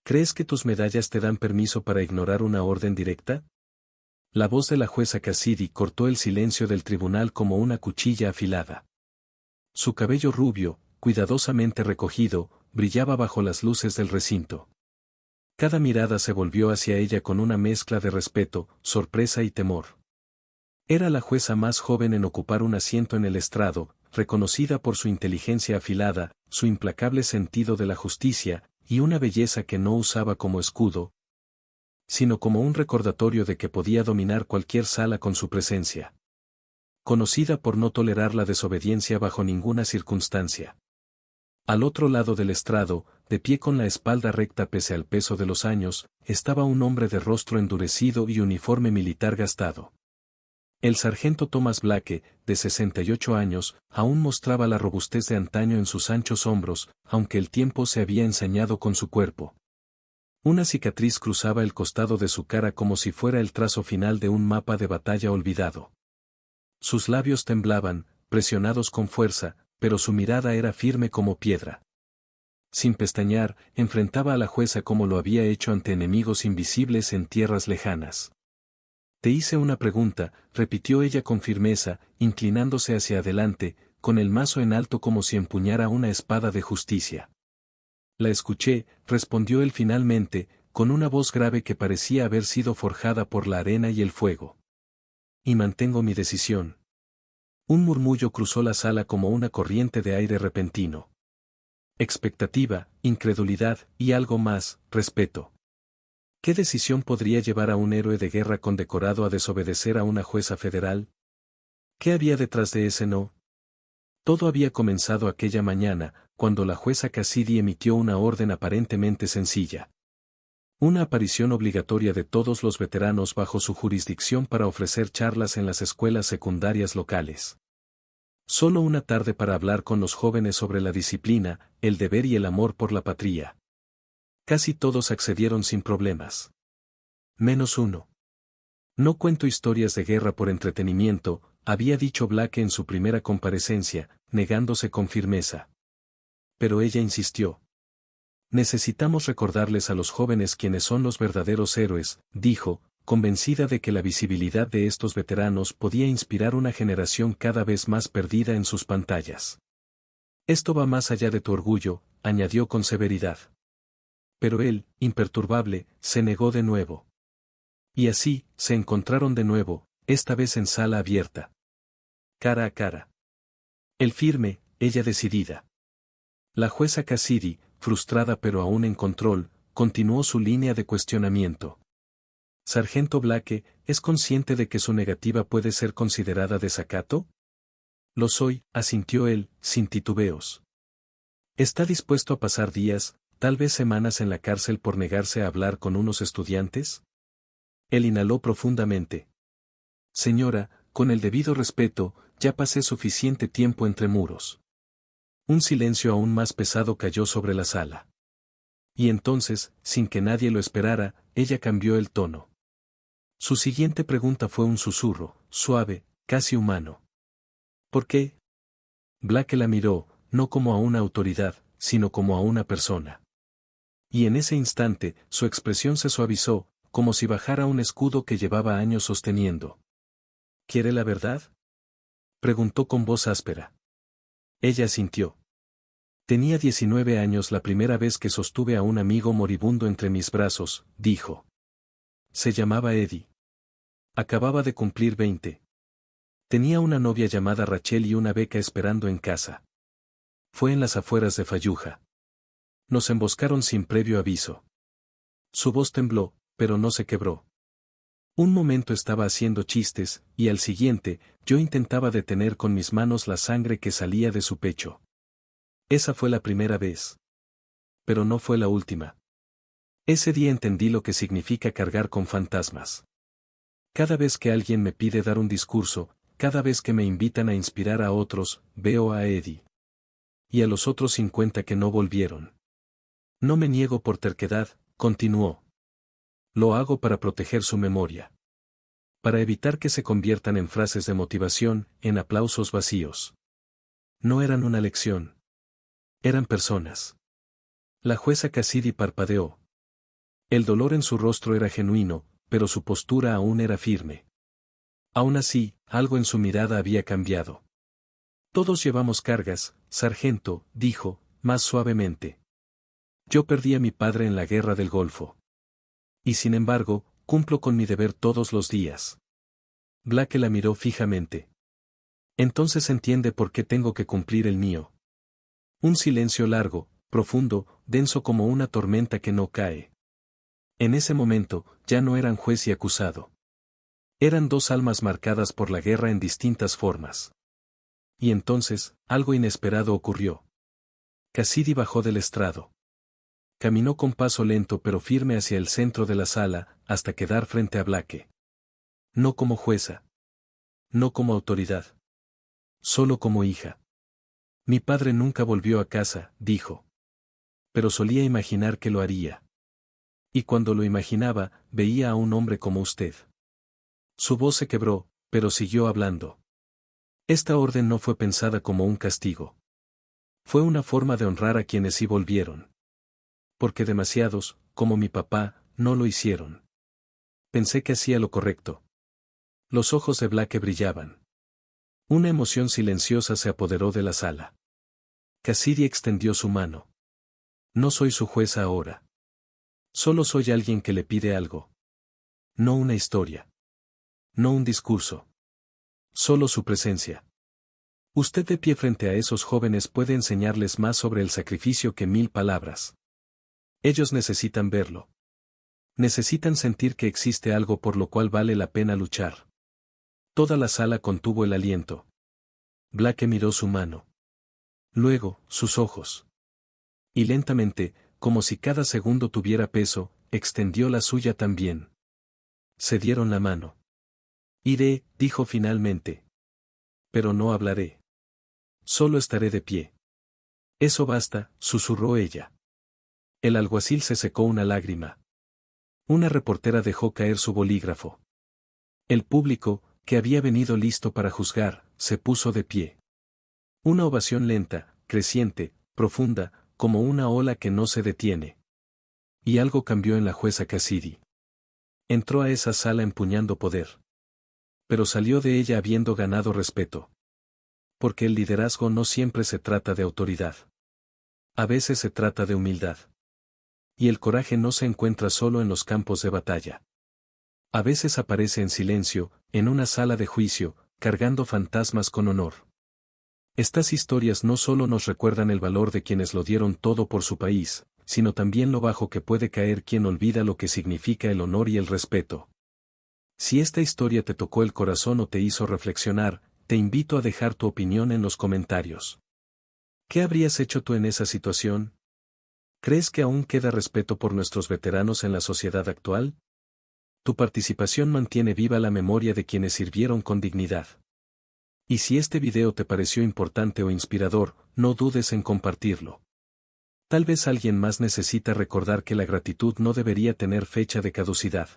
¿Crees que tus medallas te dan permiso para ignorar una orden directa? La voz de la jueza Cassidy cortó el silencio del tribunal como una cuchilla afilada. Su cabello rubio, cuidadosamente recogido, brillaba bajo las luces del recinto. Cada mirada se volvió hacia ella con una mezcla de respeto, sorpresa y temor. Era la jueza más joven en ocupar un asiento en el estrado, reconocida por su inteligencia afilada, su implacable sentido de la justicia, y una belleza que no usaba como escudo, sino como un recordatorio de que podía dominar cualquier sala con su presencia. Conocida por no tolerar la desobediencia bajo ninguna circunstancia. Al otro lado del estrado, de pie con la espalda recta pese al peso de los años, estaba un hombre de rostro endurecido y uniforme militar gastado. El sargento Thomas Blake, de 68 años, aún mostraba la robustez de antaño en sus anchos hombros, aunque el tiempo se había ensañado con su cuerpo. Una cicatriz cruzaba el costado de su cara como si fuera el trazo final de un mapa de batalla olvidado. Sus labios temblaban, presionados con fuerza, pero su mirada era firme como piedra. Sin pestañear, enfrentaba a la jueza como lo había hecho ante enemigos invisibles en tierras lejanas. Te hice una pregunta, repitió ella con firmeza, inclinándose hacia adelante, con el mazo en alto como si empuñara una espada de justicia. La escuché, respondió él finalmente, con una voz grave que parecía haber sido forjada por la arena y el fuego. Y mantengo mi decisión. Un murmullo cruzó la sala como una corriente de aire repentino. Expectativa, incredulidad, y algo más, respeto. ¿Qué decisión podría llevar a un héroe de guerra condecorado a desobedecer a una jueza federal? ¿Qué había detrás de ese no? Todo había comenzado aquella mañana, cuando la jueza Cassidy emitió una orden aparentemente sencilla. Una aparición obligatoria de todos los veteranos bajo su jurisdicción para ofrecer charlas en las escuelas secundarias locales. Solo una tarde para hablar con los jóvenes sobre la disciplina, el deber y el amor por la patria. Casi todos accedieron sin problemas. Menos uno. No cuento historias de guerra por entretenimiento, había dicho Blake en su primera comparecencia, negándose con firmeza. Pero ella insistió. Necesitamos recordarles a los jóvenes quiénes son los verdaderos héroes, dijo, convencida de que la visibilidad de estos veteranos podía inspirar una generación cada vez más perdida en sus pantallas. Esto va más allá de tu orgullo, añadió con severidad. Pero él, imperturbable, se negó de nuevo. Y así, se encontraron de nuevo, esta vez en sala abierta. Cara a cara. Él firme, ella decidida. La jueza Cassidy, frustrada pero aún en control, continuó su línea de cuestionamiento. Sargento Blake, ¿es consciente de que su negativa puede ser considerada desacato? Lo soy, asintió él, sin titubeos. ¿Está dispuesto a pasar días, tal vez semanas en la cárcel por negarse a hablar con unos estudiantes? Él inhaló profundamente. Señora, con el debido respeto, ya pasé suficiente tiempo entre muros. Un silencio aún más pesado cayó sobre la sala. Y entonces, sin que nadie lo esperara, ella cambió el tono. Su siguiente pregunta fue un susurro, suave, casi humano. ¿Por qué? Blake la miró, no como a una autoridad, sino como a una persona. Y en ese instante, su expresión se suavizó, como si bajara un escudo que llevaba años sosteniendo. ¿Quiere la verdad? Preguntó con voz áspera. Ella asintió. Tenía 19 años la primera vez que sostuve a un amigo moribundo entre mis brazos, dijo. Se llamaba Eddie. Acababa de cumplir 20. Tenía una novia llamada Rachel y una beca esperando en casa. Fue en las afueras de Fallujah. Nos emboscaron sin previo aviso. Su voz tembló, pero no se quebró. Un momento estaba haciendo chistes, y al siguiente, yo intentaba detener con mis manos la sangre que salía de su pecho. Esa fue la primera vez. Pero no fue la última. Ese día entendí lo que significa cargar con fantasmas. Cada vez que alguien me pide dar un discurso, cada vez que me invitan a inspirar a otros, veo a Eddie. Y a los otros 50 que no volvieron. No me niego por terquedad, continuó. Lo hago para proteger su memoria. Para evitar que se conviertan en frases de motivación, en aplausos vacíos. No eran una lección. Eran personas. La jueza Cassidy parpadeó. El dolor en su rostro era genuino, pero su postura aún era firme. Aún así, algo en su mirada había cambiado. Todos llevamos cargas, sargento, dijo, más suavemente. Yo perdí a mi padre en la guerra del Golfo. Y sin embargo, cumplo con mi deber todos los días. Blake la miró fijamente. Entonces entiende por qué tengo que cumplir el mío. Un silencio largo, profundo, denso como una tormenta que no cae. En ese momento, ya no eran juez y acusado. Eran dos almas marcadas por la guerra en distintas formas. Y entonces, algo inesperado ocurrió. Cassidy bajó del estrado. Caminó con paso lento pero firme hacia el centro de la sala, hasta quedar frente a Blake. No como jueza. No como autoridad. Solo como hija. Mi padre nunca volvió a casa, dijo. Pero solía imaginar que lo haría. Y cuando lo imaginaba, veía a un hombre como usted. Su voz se quebró, pero siguió hablando. Esta orden no fue pensada como un castigo. Fue una forma de honrar a quienes sí volvieron. Porque demasiados, como mi papá, no lo hicieron. Pensé que hacía lo correcto. Los ojos de Blake brillaban. Una emoción silenciosa se apoderó de la sala. Cassidy extendió su mano. No soy su jueza ahora. Solo soy alguien que le pide algo. No una historia. No un discurso. Solo su presencia. Usted de pie frente a esos jóvenes puede enseñarles más sobre el sacrificio que 1000 palabras. Ellos necesitan verlo. Necesitan sentir que existe algo por lo cual vale la pena luchar. Toda la sala contuvo el aliento. Blake miró su mano. Luego, sus ojos. Y lentamente, como si cada segundo tuviera peso, extendió la suya también. Se dieron la mano. Iré, dijo finalmente. Pero no hablaré. Solo estaré de pie. Eso basta, susurró ella. El alguacil se secó una lágrima. Una reportera dejó caer su bolígrafo. El público, que había venido listo para juzgar, se puso de pie. Una ovación lenta, creciente, profunda, como una ola que no se detiene. Y algo cambió en la jueza Cassidy. Entró a esa sala empuñando poder. Pero salió de ella habiendo ganado respeto. Porque el liderazgo no siempre se trata de autoridad. A veces se trata de humildad. Y el coraje no se encuentra solo en los campos de batalla. A veces aparece en silencio, en una sala de juicio, cargando fantasmas con honor. Estas historias no solo nos recuerdan el valor de quienes lo dieron todo por su país, sino también lo bajo que puede caer quien olvida lo que significa el honor y el respeto. Si esta historia te tocó el corazón o te hizo reflexionar, te invito a dejar tu opinión en los comentarios. ¿Qué habrías hecho tú en esa situación? ¿Crees que aún queda respeto por nuestros veteranos en la sociedad actual? Tu participación mantiene viva la memoria de quienes sirvieron con dignidad. Y si este video te pareció importante o inspirador, no dudes en compartirlo. Tal vez alguien más necesita recordar que la gratitud no debería tener fecha de caducidad.